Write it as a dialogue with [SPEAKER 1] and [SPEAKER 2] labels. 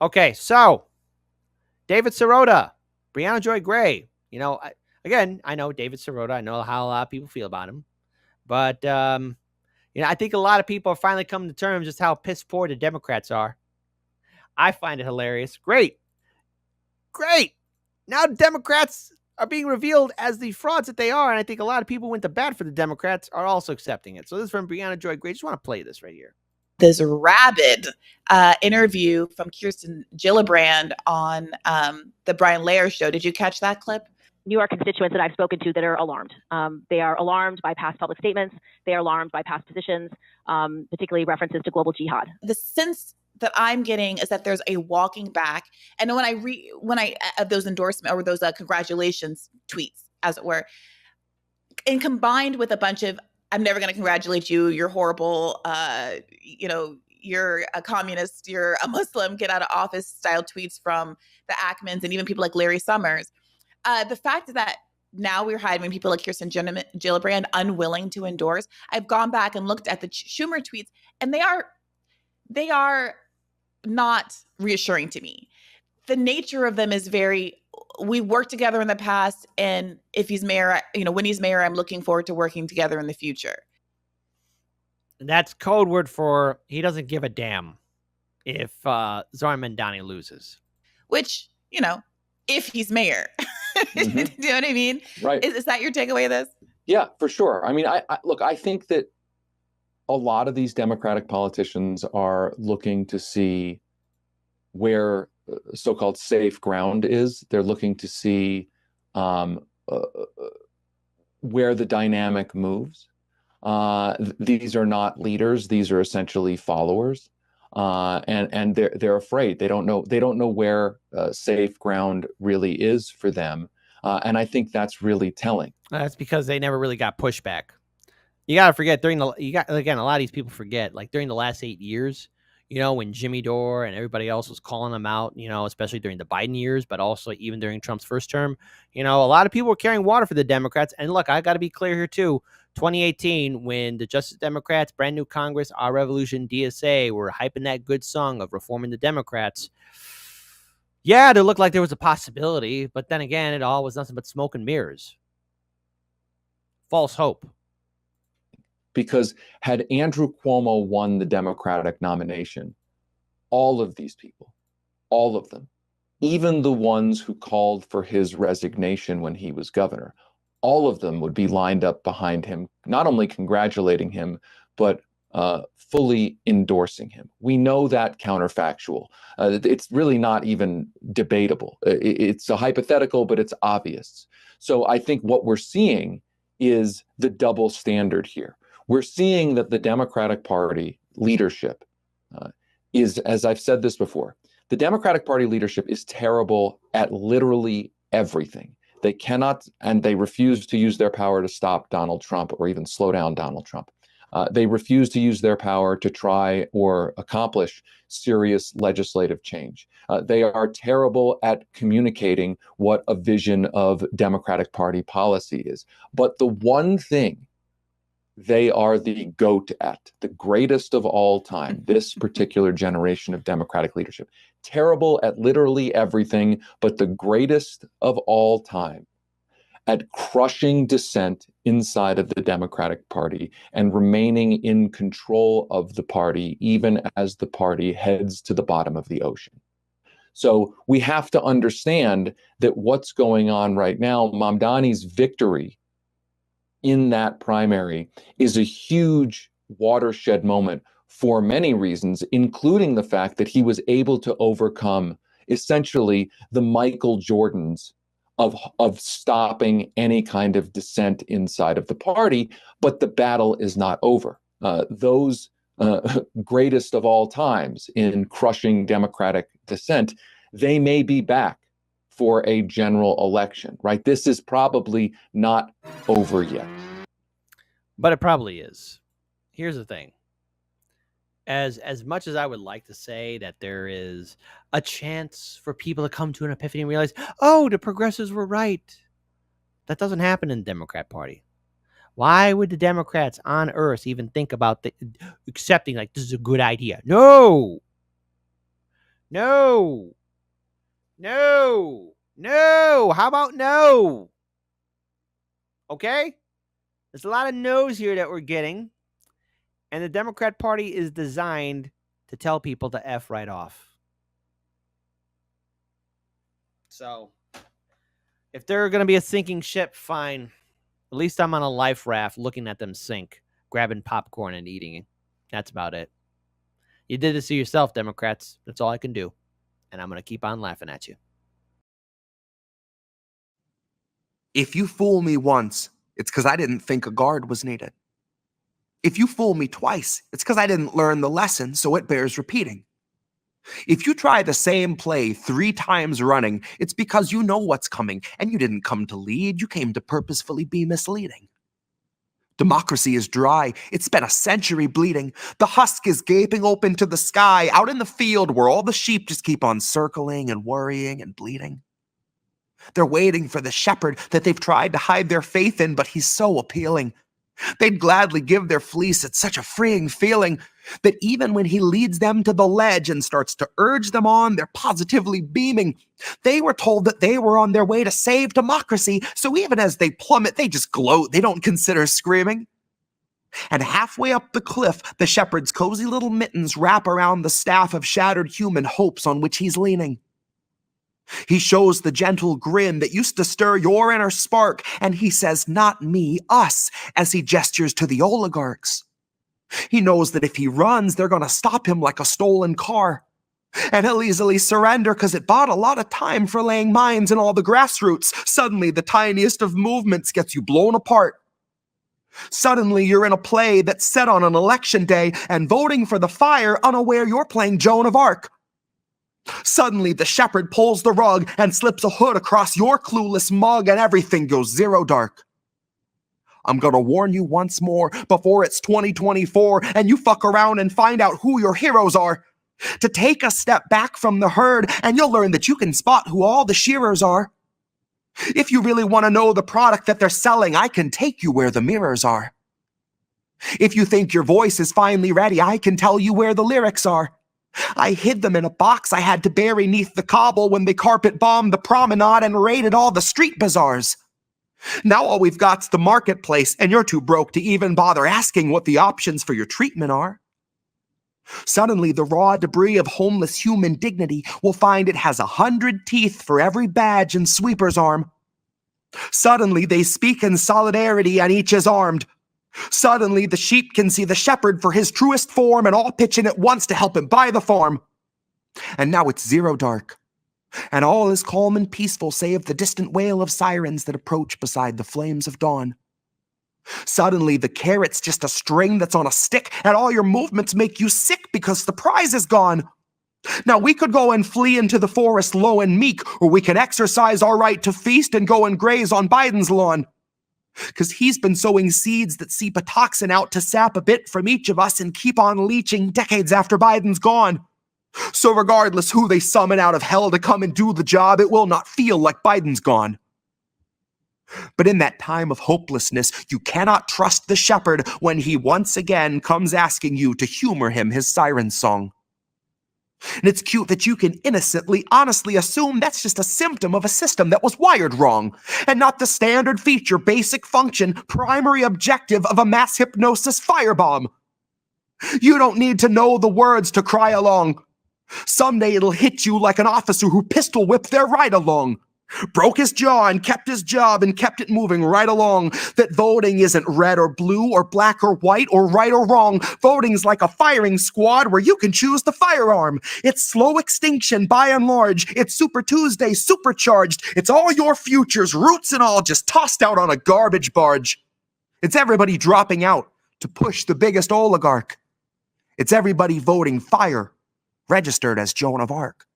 [SPEAKER 1] Okay, so David Sirota, Briahna Joy Gray. Again, I know David Sirota. I know how a lot of people feel about him, but I think a lot of people are finally coming to terms just how piss poor the Democrats are. I find it hilarious. Great. Now Democrats are being revealed as the frauds that they are, and I think a lot of people who went to bat for the Democrats are also accepting it. So this is from Briahna Joy Gray. Just want to play this right here.
[SPEAKER 2] This rabid interview from Kirsten Gillibrand on the Brian Lehrer show. Did you catch that clip?
[SPEAKER 3] New York constituents that I've spoken to that are alarmed. They are alarmed by past public statements. They are alarmed by past positions, particularly references to global jihad.
[SPEAKER 2] The sense that I'm getting is that there's a walking back. And when I those endorsement or those congratulations tweets, as it were, and combined with a bunch of "I'm never going to congratulate you. You're horrible. You're a communist. You're a Muslim. Get out of office" style tweets from the Ackmans and even people like Larry Summers. The fact that now we're having people like Kirsten Gillibrand unwilling to endorse. I've gone back and looked at the Schumer tweets, and they are not reassuring to me. The nature of them is we worked together in the past, and if he's mayor, when he's mayor, I'm looking forward to working together in the future.
[SPEAKER 1] That's code word for he doesn't give a damn if Zohran Mamdani loses.
[SPEAKER 2] Which, if he's mayor. Mm-hmm. Do you know what I mean?
[SPEAKER 4] Right.
[SPEAKER 2] Is that your takeaway of this?
[SPEAKER 4] Yeah, for sure. I mean, I think that a lot of these Democratic politicians are looking to see where so-called safe ground is. They're looking to see where the dynamic moves. These are not leaders. These are essentially followers. And they're afraid. They don't know where safe ground really is for them. And I think that's really telling.
[SPEAKER 1] That's because they never really got pushback. You got to forget a lot of these people forget, like during the last 8 years, when Jimmy Dore and everybody else was calling them out, especially during the Biden years, but also even during Trump's first term, a lot of people were carrying water for the Democrats. And look, I got to be clear here too. 2018, when the Justice Democrats, Brand New Congress, Our Revolution, DSA were hyping that good song of reforming the Democrats. Yeah, it looked like there was a possibility, but then again, it all was nothing but smoke and mirrors. False hope.
[SPEAKER 4] Because had Andrew Cuomo won the Democratic nomination, all of these people, all of them, even the ones who called for his resignation when he was governor, all of them would be lined up behind him, not only congratulating him, but fully endorsing him. We know that counterfactual. It's really not even debatable. It's a hypothetical, but it's obvious. So I think what we're seeing is the double standard here. We're seeing that the Democratic Party leadership is, as I've said this before, the Democratic Party leadership is terrible at literally everything. They cannot, and they refuse to use their power to stop Donald Trump or even slow down Donald Trump. They refuse to use their power to try or accomplish serious legislative change. They are terrible at communicating what a vision of Democratic Party policy is. But the one thing they are the GOAT at, the greatest of all time, this particular generation of Democratic leadership. Terrible at literally everything, but the greatest of all time at crushing dissent inside of the Democratic Party and remaining in control of the party, even as the party heads to the bottom of the ocean. So we have to understand that what's going on right now, Mamdani's victory in that primary is a huge watershed moment for many reasons, including the fact that he was able to overcome essentially the Michael Jordans of stopping any kind of dissent inside of the party, but the battle is not over. Those greatest of all times in crushing Democratic dissent, they may be back for a general election, right? This is probably not over yet.
[SPEAKER 1] But it probably is. Here's the thing. As much as I would like to say that there is a chance for people to come to an epiphany and realize, oh, the progressives were right, that doesn't happen in the Democrat Party. Why would the Democrats on earth even think about accepting like this is a good idea? No. No. No. No. How about no? Okay? There's a lot of no's here that we're getting. And the Democrat Party is designed to tell people to F right off. So, if they're going to be a sinking ship, fine. At least I'm on a life raft looking at them sink, grabbing popcorn and eating it. That's about it. You did this to yourself, Democrats. That's all I can do. And I'm going to keep on laughing at you.
[SPEAKER 5] If you fool me once, it's because I didn't think a guard was needed. If you fool me twice, it's because I didn't learn the lesson, so it bears repeating. If you try the same play 3 times running, it's because you know what's coming, and you didn't come to lead, you came to purposefully be misleading. Democracy is dry, it's been a century bleeding. The husk is gaping open to the sky, out in the field where all the sheep just keep on circling and worrying and bleeding. They're waiting for the shepherd that they've tried to hide their faith in, but he's so appealing. They'd gladly give their fleece. It's such a freeing feeling that even when he leads them to the ledge and starts to urge them on, they're positively beaming. They were told that they were on their way to save democracy, so even as they plummet, they just gloat. They don't consider screaming. And halfway up the cliff, the shepherd's cozy little mittens wrap around the staff of shattered human hopes on which he's leaning. He shows the gentle grin that used to stir your inner spark, and he says, "Not me, us," as he gestures to the oligarchs. He knows that if he runs, they're going to stop him like a stolen car. And he'll easily surrender because it bought a lot of time for laying mines in all the grassroots. Suddenly, the tiniest of movements gets you blown apart. Suddenly, you're in a play that's set on an election day, and voting for the fire, unaware you're playing Joan of Arc. Suddenly, the shepherd pulls the rug and slips a hood across your clueless mug, and everything goes zero dark. I'm gonna warn you once more before it's 2024 and you fuck around and find out who your heroes are. To take a step back from the herd and you'll learn that you can spot who all the shearers are. If you really want to know the product that they're selling, I can take you where the mirrors are. If you think your voice is finally ready, I can tell you where the lyrics are. I hid them in a box I had to bury neath the cobble when they carpet bombed the promenade and raided all the street bazaars. Now all we've got's the marketplace, and you're too broke to even bother asking what the options for your treatment are. Suddenly, the raw debris of homeless human dignity will find it has 100 teeth for every badge and sweeper's arm. Suddenly, they speak in solidarity and each is armed. Suddenly, the sheep can see the shepherd for his truest form and all pitch in at once to help him buy the farm. And now it's zero dark. And all is calm and peaceful save the distant wail of sirens that approach beside the flames of dawn. Suddenly, the carrot's just a string that's on a stick, and all your movements make you sick because the prize is gone. Now, we could go and flee into the forest low and meek, or we can exercise our right to feast and go and graze on Biden's lawn. Because he's been sowing seeds that seep a toxin out to sap a bit from each of us and keep on leaching decades after Biden's gone. So regardless who they summon out of hell to come and do the job, it will not feel like Biden's gone. But in that time of hopelessness, you cannot trust the shepherd when he once again comes asking you to humor him his siren song. And it's cute that you can innocently, honestly assume that's just a symptom of a system that was wired wrong, and not the standard feature, basic function, primary objective of a mass hypnosis firebomb. You don't need to know the words to cry along. Someday it'll hit you like an officer who pistol whipped their ride along. Broke his jaw and kept his job and kept it moving right along. That voting isn't red or blue or black or white or right or wrong. Voting's like a firing squad where you can choose the firearm. It's slow extinction by and large. It's Super Tuesday supercharged. It's all your futures, roots and all, just tossed out on a garbage barge. It's everybody dropping out to push the biggest oligarch. It's everybody voting fire, registered as Joan of Arc.